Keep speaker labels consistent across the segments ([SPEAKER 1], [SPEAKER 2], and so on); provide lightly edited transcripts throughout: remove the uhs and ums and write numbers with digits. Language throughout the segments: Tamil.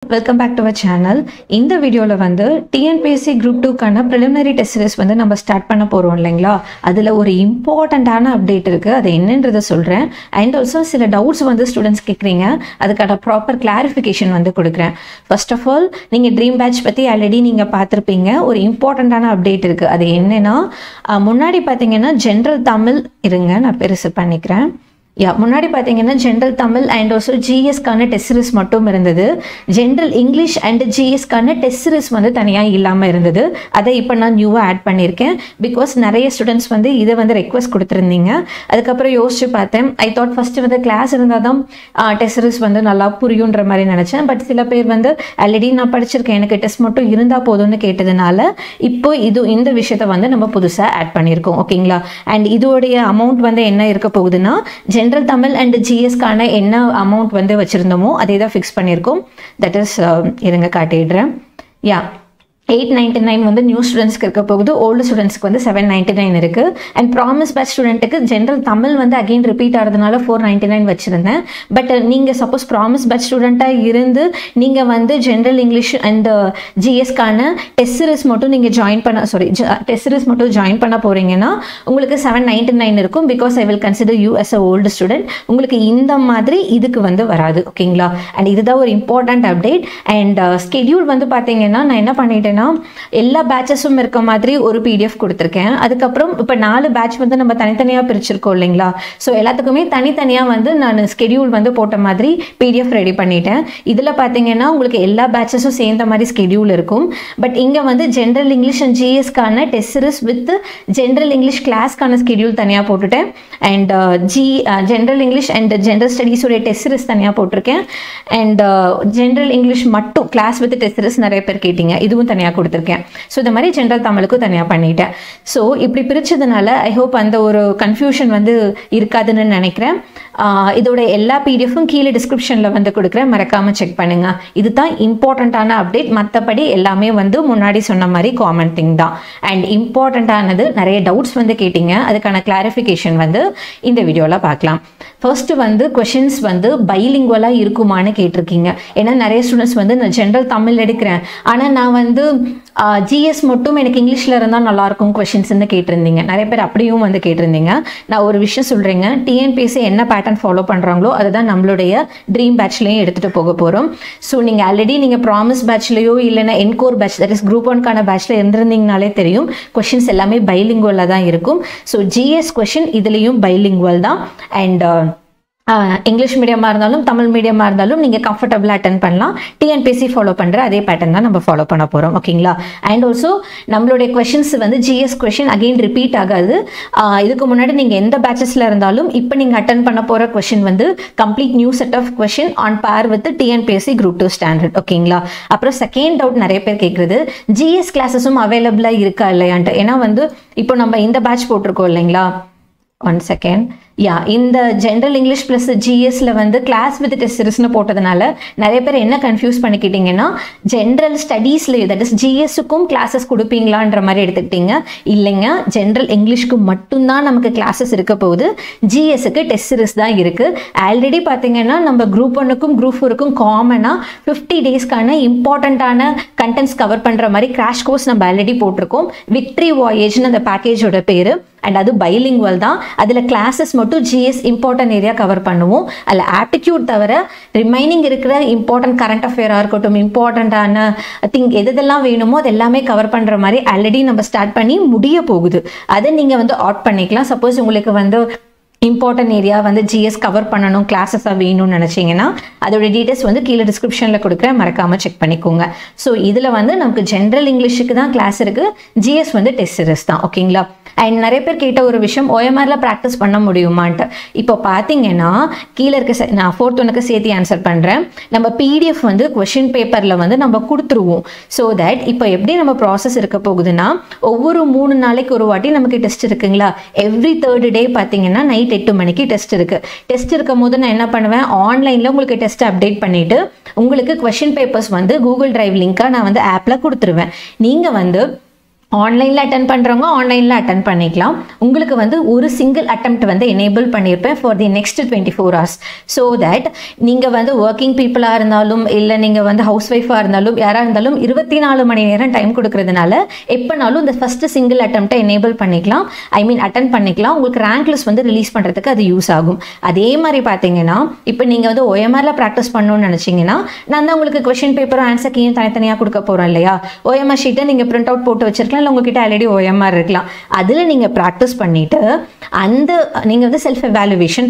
[SPEAKER 1] Welcome back to our channel. இந்த வீடியோல வந்து TNPSC Group 2 கான preliminary test series வந்து நம்ம ஸ்டார்ட் பண்ண போறோம் இல்லைங்களா? அதுல ஒரு இம்பார்ட்டன்ட்டான அப்டேட் இருக்கு. அது என்னன்றதை சொல்றேன். அண்ட் ஆல்சோ சில டவுட்ஸ் வந்து ஸ்டூடெண்ட்ஸ் கேக்குறீங்க. அதுக்கான ப்ராப்பர் கிளாரிஃபிகேஷன் வந்து கொடுக்குறேன். ஃபர்ஸ்ட் ஆஃப் ஆல் நீங்க ட்ரீம் பேட்ச் பத்தி ஆல்ரெடி நீங்க பார்த்திருப்பீங்க. ஒரு இம்பார்ட்டன்ட்டான அப்டேட் இருக்கு. அது என்னன்னா முன்னாடி பாத்தீங்கன்னா ஜெனரல் தமிழ் இருங்க நான் பெருசு பண்ணிக்கிறேன். முன்னாடி பார்த்தீங்கன்னா ஜென்ரல் தமிழ் அண்ட் ஆல்சோ ஜிஎஸ்க்கான டெஸ்ட் சீரிஸ் மட்டும் இருந்தது. ஜென்ரல் இங்கிலீஷ் அண்ட் ஜிஎஸ்க்கான டெஸ்ட் சீரிஸ் வந்து தனியாக இல்லாமல் இருந்தது. அதை இப்போ நான் நியூவாக ஆட் பண்ணியிருக்கேன். பிகாஸ் நிறைய ஸ்டூடெண்ட்ஸ் வந்து இதை வந்து ரெக்வஸ்ட் கொடுத்துருந்தீங்க. அதுக்கப்புறம் யோசிச்சு பார்த்தேன். ஐ தாட் ஃபர்ஸ்ட் வந்து கிளாஸ் இருந்தால் தான் டெஸ்ட் சீரிஸ் வந்து நல்லா புரியுன்ற மாதிரி நினச்சேன். பட் சில பேர் வந்து ஆல்ரெடி நான் படிச்சிருக்கேன், எனக்கு டெஸ்ட் மட்டும் இருந்தால் போதும்னு கேட்டதுனால இப்போ இந்த விஷயத்த வந்து நம்ம புதுசாக ஆட் பண்ணியிருக்கோம். ஓகேங்களா? அண்ட் இதோடைய அமௌண்ட் வந்து என்ன இருக்க போகுதுன்னா ஜென்ரல் தமிழ் அண்ட் ஜிஎஸ்க்கான என்ன அமௌண்ட் வந்து வச்சிருந்தோமோ அதே தான் ஃபிக்ஸ் பண்ணியிருக்கோம். தட் இஸ் இருங்க காட்டிடுறேன். 899 வந்து நியூ ஸ்டூடெண்ட்ஸ்க்கு இருக்க போகுது. ஓல்டு ஸ்டூடெண்ட்ஸ்க்கு வந்து 799 இருக்கு. அண்ட் ப்ராமிஸ் பேட்ச் ஸ்டூடெண்ட்டுக்கு ஜென்ரல் தமிழ் வந்து அகெயின் ரிப்பீட் ஆகிறதுனால 499 வச்சிருந்தேன். பட் நீங்கள் சப்போஸ் ப்ராமிஸ் பேட்ச் ஸ்டூடெண்ட்டாக இருந்து நீங்கள் வந்து ஜென்ரல் இங்கிலீஷ் அண்ட் ஜிஎஸ்க்கான டெஸ்ட் சீரிஸ் மட்டும் நீங்கள் டெஸ்ட் சீரிஸ் மட்டும் ஜாயின் பண்ண போறீங்கன்னா உங்களுக்கு 799 இருக்கும். Because I will consider you as a old student. உங்களுக்கு இந்த மாதிரி இதுக்கு வந்து வராது. ஓகேங்களா? அண்ட் இதுதான் ஒரு இம்பார்ட்டன்ட் அப்டேட். அண்ட் ஸ்கெடியூல் வந்து பார்த்தீங்கன்னா நான் என்ன பண்ணிட்டேன்னா எல்லா பேட்சஸும் இருக்க மாதிரி ஒரு PDF கொடுத்துருக்கேன். அதுக்கப்புறம் இப்போ 4 பேட்ச் வந்து நம்ம தனித்தனியாக பிரிச்சிருக்கோம் இல்லைங்களா? ஸோ எல்லாத்துக்குமே தனித்தனியாக வந்து நான் ஸ்கெடியூல் வந்து போட்ட மாதிரி PDF ரெடி பண்ணிட்டேன். இதில் பார்த்தீங்கன்னா உங்களுக்கு எல்லா பேட்சஸும் சேர்ந்த மாதிரி ஸ்கெடியூல் இருக்கும். பட் இங்கே வந்து ஜென்ரல் இங்கிலீஷ் அண்ட் ஜிஎஸ்க்கான test series with general English கிளாஸ்க்கான ஸ்கெடியூல் தனியாக போட்டுட்டேன். And general English and general ஸ்டடீஸோடைய டெஸ்ட் சீரிஸ் தனியாக போட்டிருக்கேன். அண்ட் ஜென்ரல் இங்கிலீஷ் மட்டும் கிளாஸ் வித் டெஸ்ட் சீரிஸ் நிறைய பேர் கேட்டீங்க, இதுவும் தனியாக கொடுத்துருக்கேன். ஸோ இந்த மாதிரி ஜென்ரல் தமிழுக்கும் தனியாக பண்ணிட்டேன். ஸோ இப்படி பிரிச்சதுனால ஐ ஹோப் அந்த ஒரு கன்ஃபியூஷன் வந்து இருக்காதுன்னு நினைக்கிறேன். இதோட எல்லா PDFும் கீழே டிஸ்கிரிப்ஷனில் வந்து கொடுக்குறேன், மறக்காமல் செக் பண்ணுங்க. இதுதான் இம்பார்ட்டண்ட்டான அப்டேட். மற்றபடி எல்லாமே வந்து முன்னாடி சொன்ன மாதிரி காமன் திங் தான். அண்ட் இம்பார்ட்டண்ட்டானது நிறைய டவுட்ஸ் வந்து கேட்டீங்க, அதுக்கான கிளாரிஃபிகேஷன் வந்து இந்த வீடியோவில் பார்க்கலாம். ஃபர்ஸ்ட் வந்து கொஷின்ஸ் வந்து பைலிங்குவலாக இருக்குமான்னு கேட்டிருக்கீங்க. ஏன்னா நிறைய ஸ்டூடெண்ட்ஸ் வந்து நான் ஜென்ரல் தமிழ் எடுக்கிறேன், ஆனால் நான் வந்து ஜிஎஸ் மட்டும் எனக்கு இங்கிலீஷில் இருந்தால் நல்லாயிருக்கும் கொஷின்ஸ்ன்னு கேட்டிருந்தீங்க. நிறைய பேர் அப்படியும் வந்து கேட்டிருந்தீங்க. நான் ஒரு விஷயம் சொல்கிறேங்க, டிஎன்பிஎஸ்சி என்ன பேட்டர்ன் ஃபாலோ பண்ணுறாங்களோ அதுதான் நம்மளுடைய ட்ரீம் பேட்ச்லையும் எடுத்துகிட்டு போக போகிறோம். ஸோ நீங்கள் ஆல்ரெடி நீங்கள் ப்ராமிஸ் பேட்ச்லையோ இல்லைன்னா encore batch that is group 1க்கான பேட்ச்சில் இருந்திருந்தீங்கனாலே தெரியும் கொஷின்ஸ் எல்லாமே பைலிங்குவலாக தான் இருக்கும். ஸோ ஜிஎஸ் கொஷின் இதுலேயும் பைலிங்குவல் தான். அண்ட் இங்கிலீஷ் மீடியமாக இருந்தாலும் தமிழ் மீடியமாக இருந்தாலும் நீங்கள் கம்ஃபர்டபுளாக அட்டன் பண்ணலாம். டிஎன்பிஎஸ்சி ஃபாலோ பண்ணுற அதே பேட்டர்ன் தான் நம்ம ஃபாலோ பண்ண போகிறோம். ஓகேங்களா? அண்ட் ஆல்சோ நம்மளுடைய கொஷின்ஸ் வந்து ஜிஎஸ் கொஷின் அகெயின் ரிப்பீட் ஆகாது. இதுக்கு முன்னாடி நீங்கள் எந்த பேட்சஸில் இருந்தாலும் இப்போ நீங்கள் அட்டன் பண்ண போகிற கொஷின் வந்து complete new set of question on par with TNPSC group 2 standard. ஓகேங்களா? அப்புறம் செகண்ட் டவுட் நிறைய பேர் கேட்குறது, ஜிஎஸ் கிளாஸஸும் அவைலபிளாக இருக்கா இல்லையான்ட்டு. ஏன்னா வந்து இப்போ நம்ம இந்த பேட்ச் போட்டிருக்கோம் இல்லைங்களா? 1 செகண்ட். இந்த ஜென்ரல் இங்கிலீஷ் ப்ளஸ் ஜிஎஸ்ல வந்து கிளாஸ் வித் டெஸ்ட் சீரிஸ்னு போட்டதுனால நிறைய பேர் என்ன கன்ஃபியூஸ் பண்ணிக்கிட்டீங்கன்னா ஜென்ரல் ஸ்டடீஸ்ல தட் இஸ் ஜிஎஸ்க்கும் கிளாஸஸ் கொடுப்பீங்களான்ற மாதிரி எடுத்துக்கிட்டீங்க. இல்லைங்க, ஜென்ரல் இங்கிலீஷ்க்கு மட்டும்தான் நமக்கு கிளாஸஸ் இருக்க போகுது. ஜிஎஸ்க்கு டெஸ்ட் சீரிஸ் தான் இருக்கு. ஆல்ரெடி பார்த்தீங்கன்னா நம்ம குரூப் 1க்கும் குரூப் 4க்கும் காமனாக 50 டேஸ்க்கான இம்பார்ட்டண்ட்டான கண்டென்ட்ஸ் கவர் பண்ணுற மாதிரி கிராஷ் கோர்ஸ் நம்ம ஆல்ரெடி போட்டிருக்கோம். விக்ட்ரி வாயேஜ்னு அந்த பேக்கேஜோட பேர். அண்ட் அது பைலிங்குவல் தான். அதில் கிளாஸஸ் மட்டும் ஜிஎஸ் இம்பார்ட்டன்ட் ஏரியா கவர் பண்ணுவோம். அதில் ஆப்டிடியூட் தவிர ரிமைனிங் இருக்கிற இம்பார்ட்டன்ட் கரண்ட் அஃபேராக இருக்கட்டும், இம்பார்ட்டண்ட்டான திங் எதெல்லாம் வேணுமோ அது எல்லாமே கவர் பண்ணுற மாதிரி ஆல்ரெடி நம்ம ஸ்டார்ட் பண்ணி முடிய போகுது. அதை நீங்கள் வந்து ஆட் பண்ணிக்கலாம். சப்போஸ் உங்களுக்கு வந்து இம்பார்ட்டன்ட் ஏரியா வந்து ஜிஎஸ் கவர் பண்ணணும், கிளாஸஸாக வேணும்னு நினச்சிங்கன்னா அதோட டீட்டெயில்ஸ் வந்து கீழே டிஸ்கிரிப்ஷனில் கொடுக்குறேன், மறக்காமல் செக் பண்ணிக்கோங்க. ஸோ இதில் வந்து நமக்கு ஜென்ரல் இங்கிலீஷுக்கு தான் கிளாஸ் இருக்குது, ஜிஎஸ் வந்து டெஸ்ட் சீரிஸ் தான். ஓகேங்களா? அண்ட் நிறைய பேர் கேட்ட ஒரு விஷயம், OMRல ப்ராக்டிஸ் பண்ண முடியுமான்ட்டு. இப்போ பார்த்தீங்கன்னா கீழே இருக்க நான் 4th ஒன்றுக்கு சேர்த்து ஆன்சர் பண்ணுறேன். நம்ம PDF வந்து கொஷின் பேப்பரில் வந்து நம்ம கொடுத்துருவோம். ஸோ தட் இப்போ எப்படி நம்ம ப்ராசஸ் இருக்க போகுதுன்னா ஒவ்வொரு 3 நாளைக்கு ஒரு வாட்டி நமக்கு டெஸ்ட் இருக்குங்களா? எவ்ரி 3rd டே பார்த்தீங்கன்னா நைட் 8 மணிக்கு டெஸ்ட் இருக்கு. டெஸ்ட் இருக்கும் போது நான் என்ன பண்ணுவேன், ஆன்லைனில் உங்களுக்கு டெஸ்ட் அப்டேட் பண்ணிட்டு உங்களுக்கு கொஷின் பேப்பர்ஸ் வந்து கூகுள் டிரைவ் லிங்காக நான் வந்து ஆப்பில் கொடுத்துருவேன். நீங்கள் வந்து ஆன்லைனில் அட்டன் பண்ணுறவங்க ஆன்லைனில் அட்டன் பண்ணிக்கலாம். உங்களுக்கு வந்து ஒரு சிங்கிள் அட்டெம்ப்ட் வந்து எனேபிள் பண்ணியிருப்பேன் for the next 24 hours. So that நீங்கள் வந்து ஒர்க்கிங் பீப்புளாக இருந்தாலும் இல்லை நீங்கள் வந்து ஹவுஸ் ஒய்ஃபாக இருந்தாலும் யாராக இருந்தாலும் 24 மணி நேரம் டைம் கொடுக்கறதுனால எப்போனாலும் இந்த ஃபஸ்ட்டு சிங்கிள் அட்டெம்ப்டை எனேபிள் பண்ணிக்கலாம், அட்டன் பண்ணிக்கலாம். உங்களுக்கு ரேங்க் லிஸ்ட் வந்து ரிலீஸ் பண்ணுறதுக்கு அது யூஸ் ஆகும். அதே மாதிரி பார்த்தீங்கன்னா இப்போ நீங்கள் வந்து OMRல ப்ராக்டிஸ் பண்ணணும்னு நினச்சிங்கன்னா நான் தான் உங்களுக்கு கொஷின் பேப்பரும் ஆன்சர் கீயும் தனித்தனியாக கொடுக்க போகிறோம் இல்லையா. OMR ஷீட்டை நீங்கள் பிரிண்ட் அவுட் போட்டு வச்சிருக்கலாம், இல்லை உங்ககிட்ட ஆல்ரெடி OMR இருக்கலாம். அதில் நீங்கள் ப்ராக்டிஸ் பண்ணிவிட்டு நீங்கள் வந்து செல்ஃப் எவாலுவேஷன்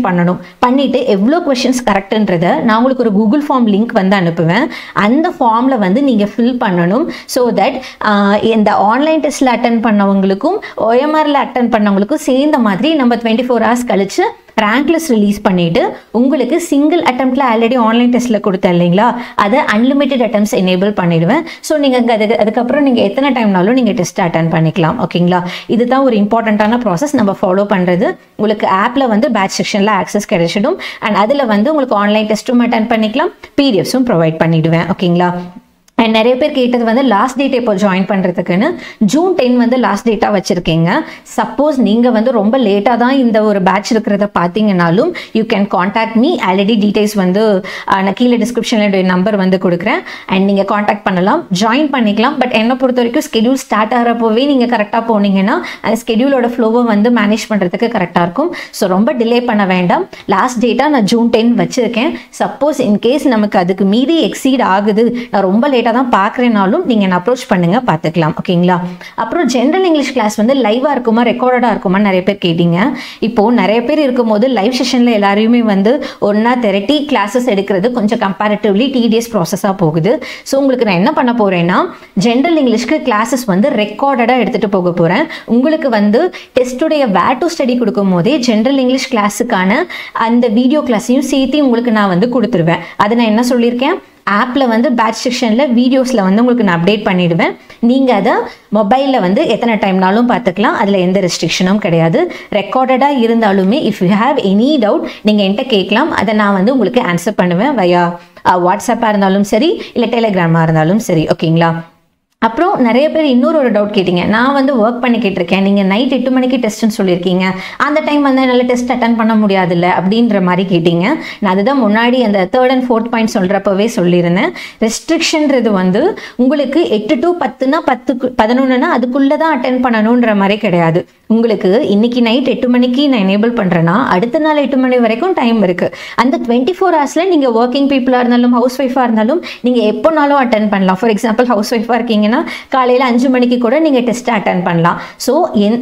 [SPEAKER 1] பண்ணிவிட்டு எவ்வளோ கொஷின்ஸ் கரெக்டுன்றதை நான் உங்களுக்கு ஒரு கூகுள் ஃபார்ம் லிங்க் வந்து அனுப்புவேன். அந்த ஃபார்மில் வந்து நீங்கள் ஃபில் பண்ணணும். ஸோ தட் இந்த ஆன்லைன் டெஸ்ட்டில் அட்டன் பண்ணவங்களுக்கும் OMRல அட்டன் பண்ணவங்களுக்கும் சேர்ந்த மாதிரி நம்ம 24 hours கழிச்சு ரேங்க் லிஸ்ட் ரிலீஸ் பண்ணிவிட்டு உங்களுக்கு சிங்கிள் அட்டெம்ப்டில் ஆல்ரெடி ஆன்லைன் டெஸ்ட்டில் கொடுத்தேன் இல்லைங்களா, அதை அன்லிமிட்டெட் அட்டெம்ப்ட்ஸ் எனேபிள் பண்ணிவிடுவேன். ஸோ நீங்கள் அதுக்கப்புறம் நீங்கள் எத்தனை டைம்னாலும் நீங்கள் டெஸ்ட் அட்டன் பண்ணிக்கலாம். ஓகேங்களா, இதுதான் ஒரு இம்பார்ட்டண்ட்டான ப்ராசஸ் நம்ம ஃபாலோ பண்ணுறது. உங்களுக்கு ஆப்பில் வந்து பேட்ச் செக்ஷனில் ஆக்சஸ் கிடைச்சிடும். அண்ட் அதில் வந்து உங்களுக்கு ஆன்லைன் டெஸ்ட்டும் அட்டன் பண்ணிக்கலாம், PDFஸும் ப்ரொவைட் பண்ணிவிடுவேன். ஓகேங்களா. அண்ட் நிறைய பேர் கேட்டது வந்து லாஸ்ட் டேட் எப்போ ஜாயின் பண்ணுறதுக்குன்னு. June 10 வந்து லாஸ்ட் டேட்டாக வச்சுருக்கீங்க. சப்போஸ் நீங்கள் வந்து ரொம்ப லேட்டாக தான் இந்த ஒரு பேட்ச் இருக்கிறத பார்த்தீங்கன்னாலும் you can contact me. Already details வந்து நான் கீழே டிஸ்கிரிப்ஷனில் நம்பர் வந்து கொடுக்குறேன். அண்ட் நீங்கள் காண்டாக்ட் பண்ணலாம், ஜாயின் பண்ணிக்கலாம். பட் என்னை பொறுத்த வரைக்கும் ஸ்கெடியூல் ஸ்டார்ட் ஆகிறப்போவே நீங்கள் கரெக்டாக போனீங்கன்னா அந்த ஸ்கெடியூலோட ஃப்ளோவை வந்து மேனேஜ் பண்ணுறதுக்கு கரெக்டாக இருக்கும். ஸோ ரொம்ப டிலே பண்ண வேண்டாம். லாஸ்ட் டேட்டாக நான் June 10 வச்சுருக்கேன். சப்போஸ் இன்கேஸ் நமக்கு அதுக்கு மீறி எக்ஸீட் ஆகுது, நான் ரொம்ப லேட்டாக தான் பார்க்குறேனாலும் நீங்கள் என்ன அப்ரோச் பண்ணுங்க, பார்த்துக்கலாம். ஓகேங்களா. அப்புறம் ஜென்ரல் இங்கிலீஷ் கிளாஸ் வந்து லைவாக இருக்குமா ரெக்கார்டடாக இருக்குமா நிறைய பேர் கேட்டீங்க. இப்போது நிறைய பேர் இருக்கும்போது லைவ் செஷனில் எல்லாரையுமே வந்து ஒன்றா திரட்டி கிளாஸஸ் எடுக்கிறது கொஞ்சம் கம்பேரிட்டிவ்லி டிடிஎஸ் ப்ராசஸாக போகுது. ஸோ உங்களுக்கு நான் என்ன பண்ண போகிறேன்னா ஜென்ரல் இங்கிலீஷ்க்கு கிளாஸஸ் வந்து ரெக்கார்டடாக எடுத்துகிட்டு போக போகிறேன். உங்களுக்கு வந்து டெஸ்ட்டுடைய வேர் டு ஸ்டடி கொடுக்கும் போதே ஜென்ரல் இங்கிலீஷ் கிளாஸுக்கான அந்த வீடியோ கிளாஸையும் சேர்த்து உங்களுக்கு நான் வந்து கொடுத்துருவேன். அதை நான் என்ன சொல்லியிருக்கேன், ஆப்பில் வந்து பேட்ச் செக்ஷனில் வீடியோஸில் வந்து உங்களுக்கு நான் அப்டேட் பண்ணிவிடுவேன். நீங்கள் அதை மொபைலில் வந்து எத்தனை டைம்னாலும் பார்த்துக்கலாம். அதில் எந்த ரெஸ்ட்ரிக்ஷனும் கிடையாது. ரெக்கார்டடாக இருந்தாலுமே if you have any doubt நீங்கள் என்கிட்ட கேட்கலாம். அதை நான் வந்து உங்களுக்கு ஆன்சர் பண்ணுவேன் வயா வாட்ஸ்அப்பாக இருந்தாலும் சரி, இல்லை டெலிகிராமாக இருந்தாலும் சரி. ஓகேங்களா. அப்புறம் நிறைய பேர் இன்னொரு ஒரு டவுட் கேட்டிங்க. நான் வந்து ஒர்க் பண்ணிக்கிட்டு இருக்கேன், நீங்கள் நைட் 8 மணிக்கு டெஸ்ட்டுன்னு சொல்லியிருக்கீங்க, அந்த டைம் வந்து என்னால் டெஸ்ட் அட்டன் பண்ண முடியாதுல்ல அப்படின்ற மாதிரி கேட்டிங்க. நான் அதுதான் முன்னாடி அந்த 3rd and 4th பாயிண்ட் சொல்கிறப்பவே சொல்லியிருந்தேன். ரெஸ்ட்ரிக்ஷன்றது வந்து உங்களுக்கு 8 to 10னா 11னா அதுக்குள்ளே தான் அட்டன் பண்ணணுன்ற மாதிரி கிடையாது. உங்களுக்கு இன்னைக்கு நைட் 8 மணிக்கு நான் எனேபிள் பண்ணுறேன்னா அடுத்த நாள் 8 மணி வரைக்கும் டைம் இருக்குது. அந்த 24 ஹவர்ஸில் நீங்கள் ஒர்க்கிங் பீப்புளாக இருந்தாலும் ஹவுஸ் ஒய்ஃபாக இருந்தாலும் நீங்கள் எப்போனாலும் அட்டன் பண்ணலாம். ஃபார் எக்ஸாம்பிள் ஹவுஸ் ஒய்ஃபாக இருக்கீங்கன்னா காலையில் 5 மணிக்கு கூட நீங்கள் டெஸ்ட்டை அட்டன் பண்ணலாம். ஸோ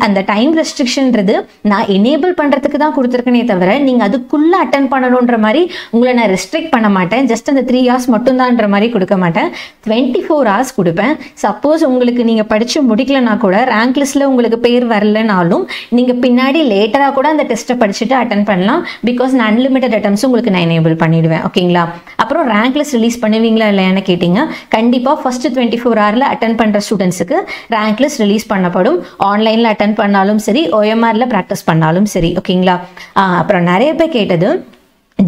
[SPEAKER 1] அந்த டைம் ரெஸ்ட்ரிக்ஷன்றது நான் எனேபிள் பண்ணுறதுக்கு தான் கொடுத்துருக்கேனே தவிர நீங்கள் அதுக்குள்ளே அட்டன் பண்ணணுன்ற மாதிரி உங்களை நான் ரெஸ்ட்ரிக்ட் பண்ண மாட்டேன். ஜஸ்ட் அந்த 3 hours மட்டும்தான்ற மாதிரி கொடுக்க மாட்டேன். 24 hours கொடுப்பேன். சப்போஸ் உங்களுக்கு நீங்கள் படித்து முடிக்கலன்னா கூட ரேங்க் லிஸ்ட்டில் உங்களுக்கு பேர் வரலன்னா நீங்க பின்னாடி லேட்டரா கூட அந்த டெஸ்ட்டை படிச்சுட்டு அட்டன் பண்ணலாம். பிகாஸ் நான் அன்லிமிட்டட் அட்டெம்ப்ட்ஸ் உங்களுக்கு நான் எனேபிள் பண்ணிடுவேன். ஓகேங்களா. அப்புறம் ரேங்க் லிஸ்ட் ரிலீஸ் பண்ணுவீங்களா இல்லையான்னு கேட்டீங்க. கண்டிப்பா ஃபர்ஸ்ட் 24 hourல அட்டன் பண்ற ஸ்டூடெண்ட்ஸுக்கு ரேங்க் லிஸ்ட் ரிலீஸ் பண்ணப்படும். ஆன்லைன்ல அட்டன் பண்ணாலும் சரி, OMRல ப்ராக்டிஸ் பண்ணாலும் சரி. ஓகேங்களா. அப்புறம் நிறைய பேர் கேட்டது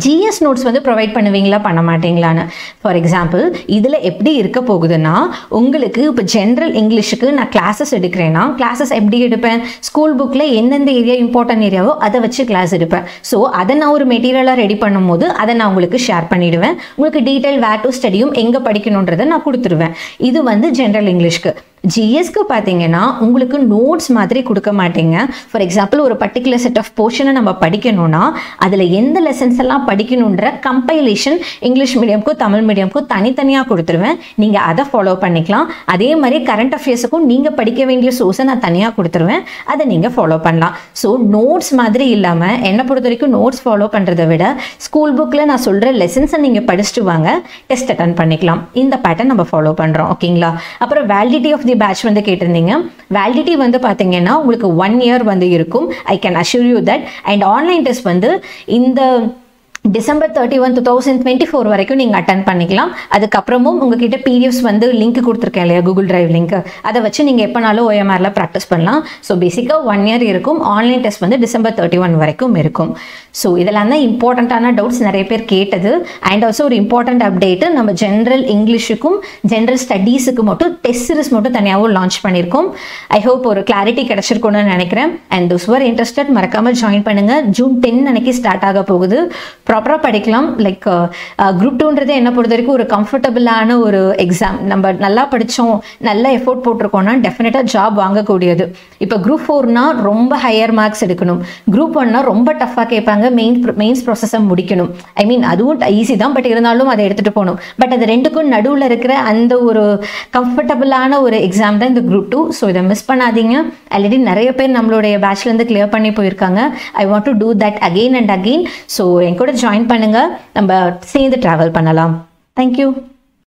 [SPEAKER 1] GS நோட்ஸ் வந்து ப்ரொவைட் பண்ணுவீங்களா பண்ண மாட்டீங்களான்னு. ஃபார் எக்ஸாம்பிள் இதில் எப்படி இருக்க போகுதுன்னா உங்களுக்கு இப்போ ஜென்ரல் இங்கிலீஷுக்கு நான் கிளாஸஸ் எடுக்கிறேன்னா கிளாஸஸ் எப்படி எடுப்பேன், ஸ்கூல் புக்கில் எந்தெந்த ஏரியா இம்பார்ட்டன்ட் ஏரியாவோ அதை வச்சு கிளாஸ் எடுப்பேன். ஸோ அதை நான் ஒரு மெட்டீரியலாக ரெடி பண்ணும்போது அதை நான் உங்களுக்கு ஷேர் பண்ணிவிடுவேன். உங்களுக்கு டீட்டெயில் வேர் டு ஸ்டடியும் எங்கே படிக்கணுன்றதை நான் கொடுத்துருவேன். இது வந்து ஜென்ரல் இங்கிலீஷ்க்கு. ஜிஎஸ்க்கு பார்த்தீங்கன்னா உங்களுக்கு நோட்ஸ் மாதிரி கொடுக்க மாட்டீங்க. ஃபார் எக்ஸாம்பிள் ஒரு பர்டிகுலர் செட் ஆஃப் போர்ஷனை நம்ம படிக்கணும்னா அதில் எந்த லெசன்ஸ் எல்லாம் படிக்கணுன்ற கம்பைலேஷன் இங்கிலீஷ் மீடியம்க்கும் தமிழ் மீடியம்க்கும் தனித்தனியாக கொடுத்துருவேன். நீங்கள் அதை ஃபாலோ பண்ணிக்கலாம். அதே மாதிரி கரண்ட் அஃபேர்ஸுக்கும் நீங்கள் படிக்க வேண்டிய சோர்ஸை நான் தனியாக கொடுத்துருவேன். அதை நீங்கள் ஃபாலோ பண்ணலாம். ஸோ நோட்ஸ் மாதிரி இல்லாமல் என்னை பொறுத்த வரைக்கும் நோட்ஸ் ஃபாலோ பண்ணுறதை விட ஸ்கூல் புக்கில் நான் சொல்கிற லெசன்ஸை நீங்கள் படிச்சுட்டு வாங்க, டெஸ்ட் அட்டன் பண்ணிக்கலாம். இந்த பேட்டர்ன் நம்ம ஃபாலோ பண்ணுறோம். ஓகேங்களா. அப்புறம் வேலிடிட்டி ஆஃப் பேட்ச் வந்து கேட்டிருந்தீங்க. வேலிடிட்டி வந்து பார்த்தீங்கன்னா உங்களுக்கு 1 year வந்து இருக்கும். I can assure you that. And online test வந்து இந்த டிசம்பர் 31, 2024 வரைக்கும் நீங்கள் அட்டன் பண்ணிக்கலாம். அதுக்கப்புறமும் உங்ககிட்ட பிடிஎஃப்ஸ் வந்து லிங்க் கொடுத்துருக்கேன் இல்லையா, கூகுள் டிரைவ் லிங்க், அதை வச்சு நீங்கள் எப்போனாலும் OMRல ப்ராக்டிஸ் பண்ணலாம். ஸோ பேசிக்காக 1 இயர் இருக்கும். ஆன்லைன் டெஸ்ட் வந்து டிசம்பர் 31 வரைக்கும் இருக்கும். ஸோ இதெல்லாம் தான் இம்பார்ட்டண்ட்டான டவுட்ஸ் நிறைய பேர் கேட்டது. அண்ட் ஆல்சோ ஒரு இம்பார்ட்டண்ட் அப்டேட்டு, நம்ம ஜென்ரல் இங்கிலீஷுக்கும் ஜென்ரல் ஸ்டடீஸுக்கு மட்டும் டெஸ்ட் சீரிஸ் மட்டும் தனியாகவும் லான்ச் பண்ணியிருக்கோம். ஐ ஹோப் ஒரு கிளாரிட்டி கிடைச்சிருக்கும்னு நினைக்கிறேன். அண்ட் தோஸ் வர் இன்ட்ரெஸ்டட் மறக்காமல் ஜாயின் பண்ணுங்கள். ஜூன் 10 அன்னைக்கு ஸ்டார்ட் ஆக போகுது. ப்ராப்பராக படிக்கலாம். லைக் குரூப் 2ன்றது என்ன பொறுத்த வரைக்கும் ஒரு கம்ஃபர்டபுளான ஒரு எக்ஸாம். நம்ம நல்லா படித்தோம், நல்ல எஃபோர்ட் போட்டிருக்கோம்னா டெஃபினட்டாக ஜாப் வாங்கக்கூடியது. இப்போ குரூப் 4னா ரொம்ப ஹையர் மார்க்ஸ் எடுக்கணும். குரூப் 1னா ரொம்ப டஃப்பாக கேட்பாங்க, மெயின்ஸ் ப்ராசஸை முடிக்கணும். ஐ மீன் அதுவும் ஈஸி தான், பட் இருந்தாலும் அதை எடுத்துகிட்டு போகணும். பட் அது ரெண்டுக்கும் நடுவில் இருக்கிற அந்த ஒரு கம்ஃபர்டபுளான ஒரு எக்ஸாம் தான் இந்த குரூப் 2. ஸோ இதை மிஸ் பண்ணாதீங்க. ஆல்ரெடி நிறைய பேர் நம்மளுடைய பேட்ச்லேருந்து கிளியர் பண்ணி போயிருக்காங்க. I want to do that again and again. So என் கூட ஜாயின் பண்ணுங்க, நம்ம சேர்ந்து ட்ராவல் பண்ணலாம். தேங்க்யூ.